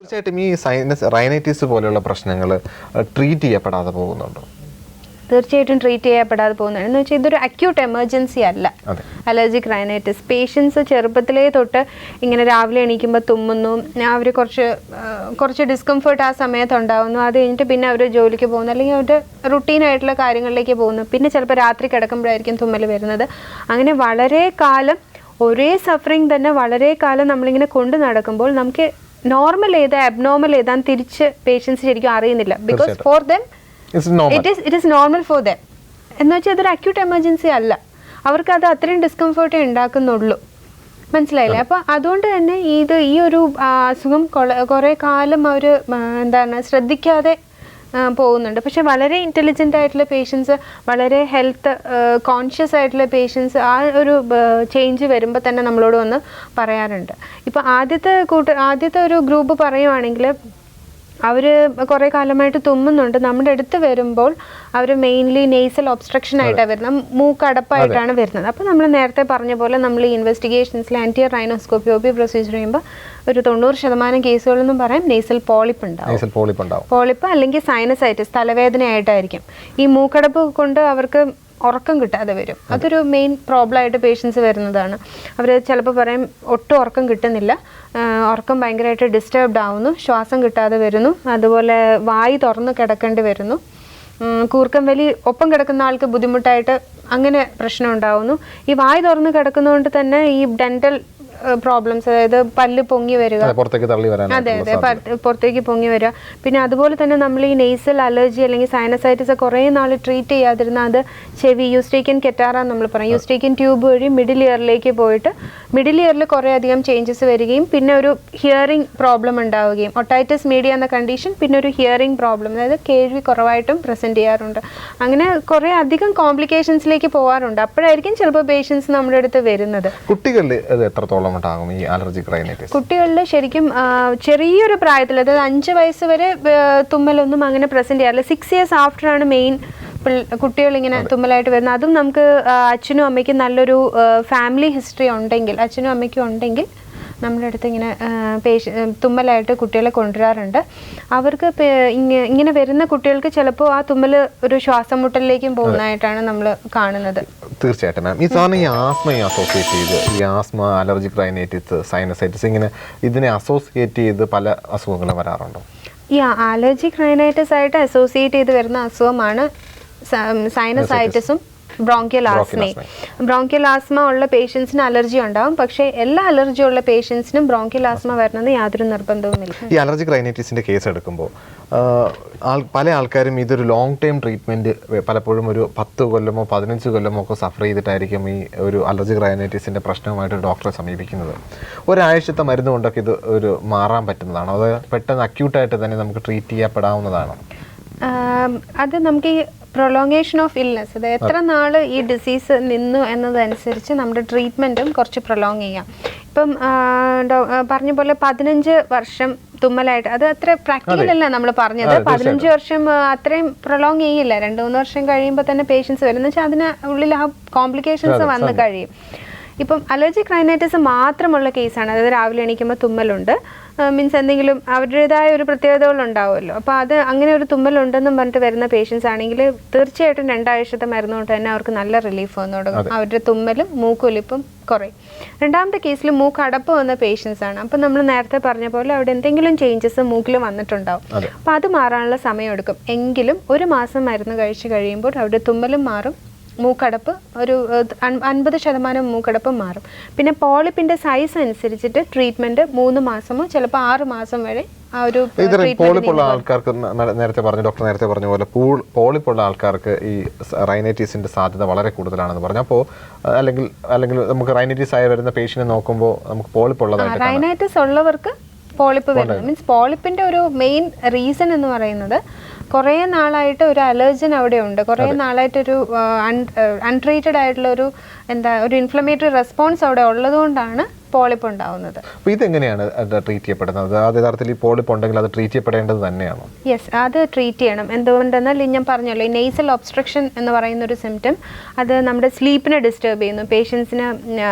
തീർച്ചയായിട്ടും ഈ sinus rhinitis പോലെയുള്ള പ്രശ്നങ്ങൾ ട്രീറ്റ് ചെയ്യപ്പെടാതെ പോകുന്നുണ്ടോ? തീർച്ചയായിട്ടും ട്രീറ്റ് ചെയ്യപ്പെടാതെ പോകുന്നുണ്ട്. എന്ന് വെച്ചാൽ ഇതൊരു അക്യൂട്ട് എമർജൻസി അല്ല. അലർജിക് റൈനൈറ്റിസ് പേഷ്യൻസ് ചെറുപ്പത്തിലേ തൊട്ട് ഇങ്ങനെ രാവിലെ എണീക്കുമ്പോൾ തുമ്മുന്നു, അവർ കുറച്ച് ഡിസ്കംഫേർട്ട് ആ സമയത്ത് ഉണ്ടാകുന്നു. അത് കഴിഞ്ഞിട്ട് പിന്നെ അവർ ജോലിക്ക് പോകുന്നു, അല്ലെങ്കിൽ അവരുടെ റുട്ടീനായിട്ടുള്ള കാര്യങ്ങളിലേക്ക് പോകുന്നു. പിന്നെ ചിലപ്പോൾ രാത്രി കിടക്കുമ്പോഴായിരിക്കും തുമ്മൽ വരുന്നത്. അങ്ങനെ വളരെ കാലം ഒരേ സഫറിങ് തന്നെ വളരെ കാലം നമ്മളിങ്ങനെ കൊണ്ട് നടക്കുമ്പോൾ നമുക്ക് നോർമൽ ഏതാ അബ്നോർമൽ ഏതാന്ന് തിരിച്ച് പേഷ്യൻസ് ശരിക്കും അറിയുന്നില്ല. Because for them it is normal for them. എന്ന് വെച്ചാൽ അതൊരു അക്യൂട്ട് എമർജൻസി അല്ല, അവർക്ക് അത് അത്രയും ഡിസ്കംഫേർട്ടേ ഉണ്ടാക്കുന്നുള്ളൂ. മനസ്സിലായില്ലേ? അപ്പോൾ അതുകൊണ്ട് തന്നെ ഈ ഒരു അസുഖം കുറേ കാലം അവർ ശ്രദ്ധിക്കാതെ പോകുന്നുണ്ട്. പക്ഷെ വളരെ ഇൻ്റലിജൻ്റ് ആയിട്ടുള്ള പേഷ്യൻസ്, വളരെ ഹെൽത്ത് കോൺഷ്യസ് ആയിട്ടുള്ള പേഷ്യൻസ് ആ ഒരു ചേഞ്ച് വരുമ്പോൾ തന്നെ നമ്മളോട് വന്ന് പറയാറുണ്ട്. ഇപ്പോൾ ആദ്യത്തെ ഒരു ഗ്രൂപ്പ് പറയുവാണെങ്കിൽ അവർ കുറേ കാലമായിട്ട് തുമ്മുന്നുണ്ട്. നമ്മുടെ അടുത്ത് വരുമ്പോൾ അവർ മെയിൻലി നെയ്സൽ ഒബ്സ്ട്രക്ഷൻ ആയിട്ടാണ് വരുന്നത്, മൂക്കടപ്പായിട്ടാണ് വരുന്നത്. അപ്പോൾ നമ്മൾ നേരത്തെ പറഞ്ഞ പോലെ നമ്മൾ ഈ ഇൻവെസ്റ്റിഗേഷൻസിൽ ആൻറ്റിയർ റൈനോസ്കോപ്പി OP പ്രൊസീജിയർ ചെയ്യുമ്പോൾ ഒരു 90% കേസുകളെന്നും പറയാം നെയ്സൽ പോളിപ്പ് ഉണ്ടാവും. പോളിപ്പ് അല്ലെങ്കിൽ സൈനസൈറ്റിസ് തലവേദനയായിട്ടായിരിക്കും. ഈ മൂക്കടപ്പ് കൊണ്ട് അവർക്ക് ഉറക്കം കിട്ടാതെ വരും. അതൊരു മെയിൻ പ്രോബ്ലം ആയിട്ട് പേഷ്യൻസ് വരുന്നതാണ്. അവർ ചിലപ്പോൾ പറയും ഒട്ടും ഉറക്കം കിട്ടുന്നില്ല, ഉറക്കം ഭയങ്കരമായിട്ട് ഡിസ്റ്റർബ്ഡ് ആവുന്നു, ശ്വാസം കിട്ടാതെ വരുന്നു, അതുപോലെ വായി തുറന്ന് കിടക്കേണ്ടി വരുന്നു, കൂർക്കം വലി ഒപ്പം കിടക്കുന്ന ആൾക്ക് ബുദ്ധിമുട്ടായിട്ട് അങ്ങനെ പ്രശ്നം ഉണ്ടാവുന്നു. ഈ വായി തുറന്ന് കിടക്കുന്നതുകൊണ്ട് തന്നെ ഈ ഡെന്റൽ പ്രോബ്ലംസ്, അതായത് പല്ല് പൊങ്ങി വരിക, അതെ പുറത്തേക്ക് പൊങ്ങി വരിക. പിന്നെ അതുപോലെ തന്നെ നമ്മൾ ഈ നെയ്സൽ അലർജി അല്ലെങ്കിൽ സൈനസൈറ്റിസ് കുറേ നാൾ ട്രീറ്റ് ചെയ്യാതിരുന്ന അത് ചെവി യൂസ്റ്റേക്കിൻ കെറ്റാറ നമ്മൾ പറയും, യൂസ്റ്റേക്കിൻ ട്യൂബ് വഴി മിഡിൽ ഇയറിലേക്ക് പോയിട്ട് മിഡിൽ ഇയറിൽ കുറേ അധികം ചേഞ്ചസ് വരികയും പിന്നെ ഒരു ഹിയറിംഗ് പ്രോബ്ലം ഉണ്ടാവുകയും, ഒട്ടൈറ്റിസ് മീഡിയ എന്ന കണ്ടീഷൻ, പിന്നെ ഒരു ഹിയറിംഗ് പ്രോബ്ലം, അതായത് കേൾവി കുറവായിട്ടും പ്രസൻറ്റ് ചെയ്യാറുണ്ട്. അങ്ങനെ കുറേ അധികം കോംപ്ലിക്കേഷൻസിലേക്ക് പോകാറുണ്ട്. അപ്പോഴായിരിക്കും ചിലപ്പോൾ പേഷ്യൻസ് നമ്മുടെ അടുത്ത് വരുന്നത്. കുട്ടികളിൽ എത്രത്തോളം ഉണ്ടാകും ഈ അലർജിക് റൈനൈറ്റിസ്? കുട്ടികളിൽ ശരിക്കും ചെറിയൊരു പ്രായത്തിൽ, അതായത് 5 വയസ്സ് വരെ തുമ്മലൊന്നും അങ്ങനെ പ്രസന്റ് ചെയ്യാറില്ല. 6 years ആഫ്റ്റർ ആണ് മെയിൻ കുട്ടികൾ ഇങ്ങനെ തുമ്മലായിട്ട് വരുന്നത്. അതും നമുക്ക് അച്ഛനും അമ്മയ്ക്കും നല്ലൊരു ഫാമിലി ഹിസ്റ്ററി ഉണ്ടെങ്കിൽ, അച്ഛനും അമ്മയ്ക്കും ഉണ്ടെങ്കിൽ നമ്മുടെ അടുത്ത് ഇങ്ങനെ തുമ്മലായിട്ട് കുട്ടികളെ കൊണ്ടുവരാറുണ്ട്. അവർക്ക് ഇങ്ങനെ വരുന്ന കുട്ടികൾക്ക് ചിലപ്പോൾ ആ തുമ്മൽ ഒരു ശ്വാസം മുട്ടലിലേക്കും പോകുന്നതായിട്ടാണ് നമ്മൾ കാണുന്നത്. തീർച്ചയായിട്ടും മാം. ഈ സാധനം ഈ ആസ്മയെ അസോസിയേറ്റ് ചെയ്ത്, ഈ ആസ്മ, അലർജിക് റൈനൈറ്റിസ്, സൈനസൈറ്റിസ്, ഇങ്ങനെ ഇതിനെ അസോസിയേറ്റ് ചെയ്ത് പല അസുഖങ്ങളും വരാറുണ്ടോ? ഈ അലർജിക് റൈനൈറ്റിസ് ആയിട്ട് അസോസിയേറ്റ് ചെയ്ത് വരുന്ന അസുഖമാണ് സൈനസൈറ്റിസും ബ്രോങ്കിയൽ ആസ്മയും. ബ്രോങ്കിയൽ ആസ്മ ഉള്ള പേഷ്യൻസിന് അലർജി ഉണ്ടാവും, പക്ഷേ എല്ലാ അലർജി ഉള്ള പേഷ്യൻസിനും ബ്രോങ്കിയൽ ആസ്മ വരുന്നത് യാതൊരു നിർബന്ധവുമില്ല. ഈ അലർജിക് റൈനൈറ്റിസിന്റെ കേസ് എടുക്കുമ്പോൾ പല ആൾക്കാരും ഇതൊരു ലോങ് ടൈം ട്രീറ്റ്മെന്റ് പലപ്പോഴും ഒരു 10 കൊല്ലമോ 15 കൊല്ലമോ ഒക്കെ സഫർ ചെയ്തിട്ടായിരിക്കും ഈ ഒരു അലർജിക് റൈനൈറ്റിസിന്റെ പ്രശ്നവുമായിട്ട് ഡോക്ടറെ സമീപിക്കുന്നത്. ഒരാഴ്ചത്തെ മരുന്ന് കൊണ്ടൊക്കെ ഇത് ഒരു മാറാൻ പറ്റുന്നതാണോ? അത് പെട്ടെന്ന് അക്യൂട്ടായിട്ട് തന്നെ നമുക്ക് ട്രീറ്റ് ചെയ്യപ്പെടാവുന്നതാണോ? അത് നമുക്ക് ഈ പ്രൊലോങ്ങേഷൻ ഓഫ് ഇൽനെസ്, അത് എത്ര നാൾ ഈ ഡിസീസ് നിന്നു എന്നതനുസരിച്ച് നമ്മുടെ ട്രീറ്റ്മെൻറ്റും കുറച്ച് പ്രൊലോങ് ചെയ്യാം. ഇപ്പം പറഞ്ഞ പോലെ 15 വർഷം തുമ്മലായിട്ട്, അത് അത്ര പ്രാക്ടിക്കൽ അല്ല നമ്മൾ പറഞ്ഞത്. 15 വർഷം അത്രയും പ്രൊലോങ് ചെയ്യില്ല. 2-3 വർഷം കഴിയുമ്പോൾ തന്നെ പേഷ്യൻസ് വരും. എന്ന് വെച്ചാൽ അതിന് ഉള്ളിൽ ആ കോംപ്ലിക്കേഷൻസ് വന്ന് കഴിയും. ഇപ്പം അലർജിക് റൈനൈറ്റിസ് മാത്രമുള്ള കേസാണ്, അതായത് രാവിലെ എണീക്കുമ്പോൾ തുമ്മലുണ്ട്, മീൻസ് എന്തെങ്കിലും അവരുടേതായ ഒരു പ്രത്യേകതകളുണ്ടാവുമല്ലോ. അപ്പോൾ അത് അങ്ങനെ ഒരു തുമ്മലുണ്ടെന്നും പറഞ്ഞിട്ട് വരുന്ന പേഷ്യൻസ് ആണെങ്കിൽ തീർച്ചയായിട്ടും 2 ആഴ്ചത്തെ മരുന്ന് കൊണ്ട് തന്നെ അവർക്ക് നല്ല റിലീഫ് വന്നു തുടങ്ങും. അവരുടെ തുമ്മലും മൂക്കൊലിപ്പും കുറയും. രണ്ടാമത്തെ കേസിൽ മൂക്ക് അടപ്പ് വന്ന പേഷ്യൻസ് ആണ്. അപ്പം നമ്മൾ നേരത്തെ പറഞ്ഞ പോലെ അവിടെ എന്തെങ്കിലും ചേഞ്ചസ് മൂക്കിൽ വന്നിട്ടുണ്ടാവും. അപ്പോൾ അത് മാറാനുള്ള സമയമെടുക്കും. എങ്കിലും 1 മാസം മരുന്ന് കഴിച്ച് കഴിയുമ്പോൾ അവരുടെ തുമ്മലും മാറും, മൂക്കടപ്പ് ഒരു 50% മൂക്കടപ്പ് മാറും. പിന്നെ പോളിപ്പിന്റെ സൈസ് അനുസരിച്ചിട്ട് ട്രീറ്റ്മെന്റ് 3 മാസമോ ചിലപ്പോൾ 6 മാസം വരെ ആ ഒരു പോളിപ്പുള്ള ആൾക്കാർക്ക് ഡോക്ടർ നേരത്തെ പറഞ്ഞ പോലെ പോളിപ്പുള്ള ആൾക്കാർക്ക് ഈ റൈനൈറ്റിസിന്റെ സാധ്യത വളരെ കൂടുതലാണെന്ന് പറഞ്ഞു. അപ്പോൾ അല്ലെങ്കിൽ നമുക്ക് റൈനൈറ്റിസ് ആയി വരുന്ന പേഷ്യന്റിനെ നോക്കുമ്പോൾ നമുക്ക് പോളിപ്പുള്ളതായിട്ട് റൈനൈറ്റിസ് ഉള്ളവർക്ക് പോളിപ്പ് വരുന്നത് മീൻസ് പോളിപ്പിന്റെ ഒരു മെയിൻ റീസൺ എന്ന് പറയുന്നത് കുറേ നാളായിട്ട് ഒരു അലർജൻ അവിടെ ഉണ്ട്, കുറേ നാളായിട്ടൊരു അൺട്രീറ്റഡ് ആയിട്ടുള്ള ഒരു ഇൻഫ്ലമേറ്ററി റെസ്പോൺസ് അവിടെ ഉള്ളതുകൊണ്ടാണ് പോളിപ്പ് ഉണ്ടാവുന്നത്. അപ്പോൾ ഇതെങ്ങനെയാണ് ട്രീറ്റ് ചെയ്യപ്പെടുന്നത്? അത് യഥാർത്ഥത്തിൽ ഈ പോളിപ്പ് ഉണ്ടെങ്കിൽ അത് ട്രീറ്റ് ചെയ്യപ്പെടേണ്ടത് തന്നെയാണോ? യെസ്, അത് ട്രീറ്റ് ചെയ്യണം. എന്തുകൊണ്ടെന്നാൽ ഞാൻ പറഞ്ഞല്ലോ, ഈ നെയ്സൽ ഒബ്സ്ട്രക്ഷൻ എന്ന് പറയുന്ന ഒരു സിംറ്റം അത് നമ്മുടെ സ്ലീപ്പിനെ ഡിസ്റ്റർബ് ചെയ്യുന്നു. പേഷ്യൻസിന്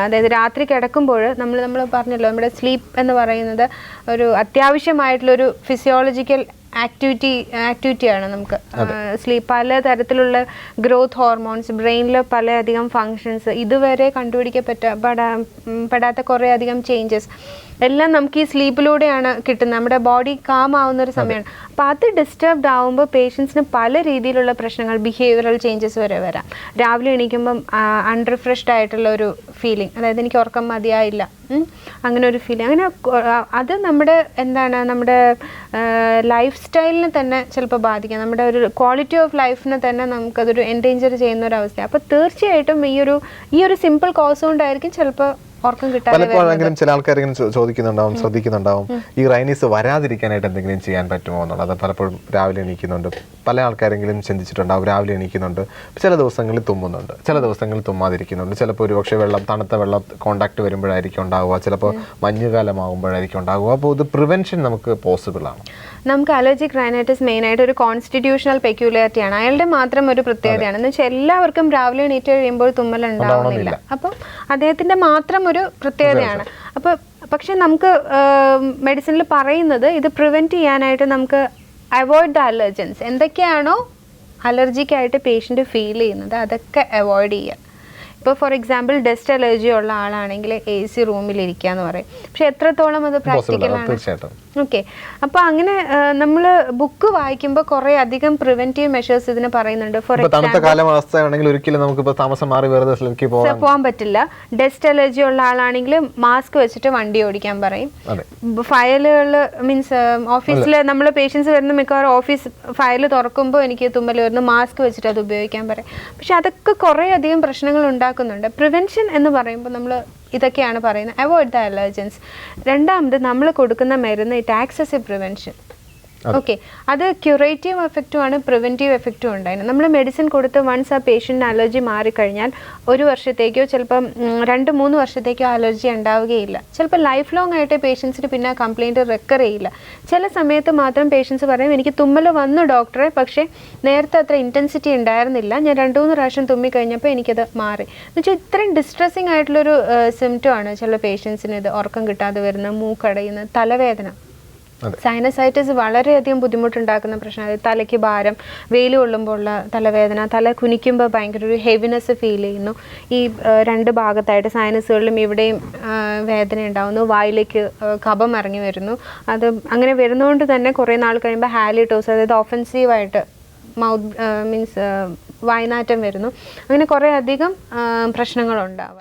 അതായത് രാത്രി കിടക്കുമ്പോൾ നമ്മൾ പറഞ്ഞല്ലോ, നമ്മുടെ സ്ലീപ്പ് എന്ന് പറയുന്നത് ഒരു അത്യാവശ്യമായിട്ടുള്ളൊരു ഫിസിയോളജിക്കൽ ആക്ടിവിറ്റിയാണ് നമുക്ക്. സ്ലീപ്പ് പലതരത്തിലുള്ള ഗ്രോത്ത് ഹോർമോൺസ്, ബ്രെയിനിൽ പലയധികം ഫങ്ഷൻസ്, ഇതുവരെ കണ്ടുപിടിക്കപ്പെടാത്ത കുറേ അധികം ചേഞ്ചസ് എല്ലാം നമുക്ക് ഈ സ്ലീപ്പിലൂടെയാണ് കിട്ടുന്നത്. നമ്മുടെ ബോഡി കാം ആവുന്ന ഒരു സമയമാണ്. അപ്പോൾ അത് ഡിസ്റ്റർബ്ഡ് ആകുമ്പോൾ പേഷ്യൻസിന് പല രീതിയിലുള്ള പ്രശ്നങ്ങൾ, ബിഹേവിയറൽ ചേഞ്ചസ് വരെ വരാം. രാവിലെ എണീക്കുമ്പം അൺറിഫ്രഷ്ഡ് ആയിട്ടുള്ള ഒരു ഫീലിംഗ്, അതായത് എനിക്ക് ഉറക്കം മതിയായില്ല, അങ്ങനെ ഒരു ഫീലിംഗ്. അങ്ങനെ അത് നമ്മുടെ നമ്മുടെ ലൈഫ് സ്റ്റൈലിനെ തന്നെ ചിലപ്പോൾ ബാധിക്കാം. നമ്മുടെ ഒരു ക്വാളിറ്റി ഓഫ് ലൈഫിനെ തന്നെ നമുക്കതൊരു എൻഡേഞ്ചർ ചെയ്യുന്ന ഒരു അവസ്ഥ. അപ്പോൾ തീർച്ചയായിട്ടും ഈ ഒരു സിമ്പിൾ കോസ് കൊണ്ടായിരിക്കും ചിലപ്പോൾ ഉറക്കം കിട്ടാതെ. പലപ്പോഴെങ്കിലും ചില ആൾക്കാർ ഇങ്ങനെ ചോദിക്കുന്നുണ്ടാവും, ശ്രദ്ധിക്കുന്നുണ്ടാവും, ഈ റൈനീസ് വരാതിരിക്കാനായിട്ട് എന്തെങ്കിലും ചെയ്യാൻ പറ്റുമോ എന്നുള്ളത്. പലപ്പോഴും രാവിലെ എണീക്കുന്നുണ്ട്, പല ആൾക്കാരെങ്കിലും ചിന്തിച്ചിട്ടുണ്ടാവും, രാവിലെ എണീക്കുന്നുണ്ട്, ചില ദിവസങ്ങളിൽ തുമ്മുന്നുണ്ട്, ചില ദിവസങ്ങളിൽ തുമ്മാതിരിക്കുന്നുണ്ട്. ചിലപ്പോൾ ഒരുപക്ഷെ തണുത്ത വെള്ളം കോണ്ടാക്ട് വരുമ്പോഴായിരിക്കും ഉണ്ടാവുക, ചിലപ്പോൾ മഞ്ഞുകാലമാകുമ്പോഴായിരിക്കും ഉണ്ടാവുക. അപ്പോൾ ഇത് പ്രിവെൻഷൻ നമുക്ക് പോസിബിൾ ആണ്. നമുക്ക് അലർജിക് റൈനൈറ്റിസ് മെയിനായിട്ട് ഒരു കോൺസ്റ്റിറ്റ്യൂഷണൽ പെക്യുലാരിറ്റിയാണ്, അയാളുടെ മാത്രം ഒരു പ്രത്യേകതയാണ്. എന്ന് വെച്ചാൽ എല്ലാവർക്കും രാവിലെ എണീറ്റ് കഴിയുമ്പോൾ തുമ്മൽ ഉണ്ടാവുന്നില്ല. അപ്പം അദ്ദേഹത്തിൻ്റെ മാത്രം ഒരു പ്രത്യേകതയാണ്. അപ്പോൾ പക്ഷെ നമുക്ക് മെഡിസിനിൽ പറയുന്നത് ഇത് പ്രിവെൻറ്റ് ചെയ്യാനായിട്ട് നമുക്ക് അവോയ്ഡ് ദ അലർജൻസ്. എന്തൊക്കെയാണോ അലർജിക്കായിട്ട് പേഷ്യൻ്റ് ഫീൽ ചെയ്യുന്നത് അതൊക്കെ അവോയ്ഡ് ചെയ്യുക. ഇപ്പോൾ ഫോർ എക്സാമ്പിൾ ഡസ്റ്റ് അലർജി ഉള്ള ആളാണെങ്കിൽ AC റൂമിലിരിക്കുക എന്ന് പറയും. പക്ഷെ എത്രത്തോളം അത് പ്രാക്ടിക്കലാണ്? ഓക്കെ, അപ്പോൾ അങ്ങനെ നമ്മൾ ബുക്ക് വായിക്കുമ്പോൾ കുറേ അധികം പ്രിവെന്റീവ് മെഷേഴ്സ് ഇതിന് പറയുന്നുണ്ട്. ഫോർ പോകാൻ പറ്റില്ല. ഡസ്റ്റ് അലർജി ഉള്ള ആളാണെങ്കിൽ മാസ്ക് വെച്ചിട്ട് വണ്ടി ഓടിക്കാൻ പറയും. ഫയലുകൾ മീൻസ് ഓഫീസിൽ നമ്മൾ പേഷ്യൻസ് വരുന്ന മിക്കവാറും ഓഫീസ് ഫയൽ തുറക്കുമ്പോൾ എനിക്ക് തുമ്മൽ വരുന്നു, മാസ്ക് വെച്ചിട്ട് അത് ഉപയോഗിക്കാൻ പറയും. പക്ഷെ അതൊക്കെ കുറേ അധികം പ്രശ്നങ്ങൾ ഉണ്ടാക്കുന്നുണ്ട്. പ്രിവെൻഷൻ എന്ന് പറയുമ്പോൾ നമ്മൾ ഇതൊക്കെയാണ് പറയുന്നത്, അവോയ്ഡ് ദ അലർജൻസ്. രണ്ടാമത് നമ്മൾ കൊടുക്കുന്ന മരുന്ന് it acts as A prevention. Okay, അത് ക്യൂറേറ്റീവ് എഫക്റ്റും ആണ്, പ്രിവെൻറ്റീവ് എഫക്റ്റും ഉണ്ടായിരുന്നു. നമ്മൾ മെഡിസിൻ കൊടുത്ത് വൺസ് ആ പേഷ്യൻറ്റിന് അലർജി മാറിക്കഴിഞ്ഞാൽ 1 വർഷത്തേക്കോ ചിലപ്പം 2-3 വർഷത്തേക്കോ അലർജി ഉണ്ടാവുകയില്ല. ചിലപ്പോൾ ലൈഫ് ലോങ് ആയിട്ട് പേഷ്യൻസിന് പിന്നെ കംപ്ലയിൻറ്റ് റെക്കർ ചെയ്യില്ല. ചില സമയത്ത് മാത്രം പേഷ്യൻസ് പറയും എനിക്ക് തുമ്മൽ വന്നു ഡോക്ടറെ, പക്ഷേ നേരത്തെ അത്ര ഇൻറ്റൻസിറ്റി ഉണ്ടായിരുന്നില്ല, ഞാൻ 2-3 പ്രാവശ്യം തുമ്മി കഴിഞ്ഞപ്പോൾ എനിക്കത് മാറി. എന്ന് വെച്ചാൽ ഇത്രയും ഡിസ്ട്രെസ്സിങ് ആയിട്ടുള്ളൊരു സിംറ്റം ആണ് ചില പേഷ്യൻസിന് ഇത്. ഉറക്കം കിട്ടാതെ വരുന്ന, മൂക്കടയുന്ന, തലവേദന. സൈനസൈറ്റിസ് വളരെയധികം ബുദ്ധിമുട്ടുണ്ടാക്കുന്ന പ്രശ്നം. അതായത് തലയ്ക്ക് ഭാരം, വെയിൽ കൊള്ളുമ്പോൾ ഉള്ള തലവേദന, തല കുനിക്കുമ്പോൾ ഭയങ്കര ഒരു ഹെവിനെസ് ഫീൽ ചെയ്യുന്നു. ഈ 2 ഭാഗത്തായിട്ട് സൈനസുകളിലും ഇവിടെയും വേദന ഉണ്ടാകുന്നു. വായിലേക്ക് കഫം ഇറങ്ങി വരുന്നു. അത് അങ്ങനെ വരുന്നതുകൊണ്ട് തന്നെ കുറേ നാൾ കഴിയുമ്പോൾ ഹാലിറ്റോസ്, അതായത് ഒഫൻസീവായിട്ട് മൗത്ത് മീൻസ് വായ്നാറ്റം വരുന്നു. അങ്ങനെ കുറേ അധികം പ്രശ്നങ്ങളുണ്ടാവും.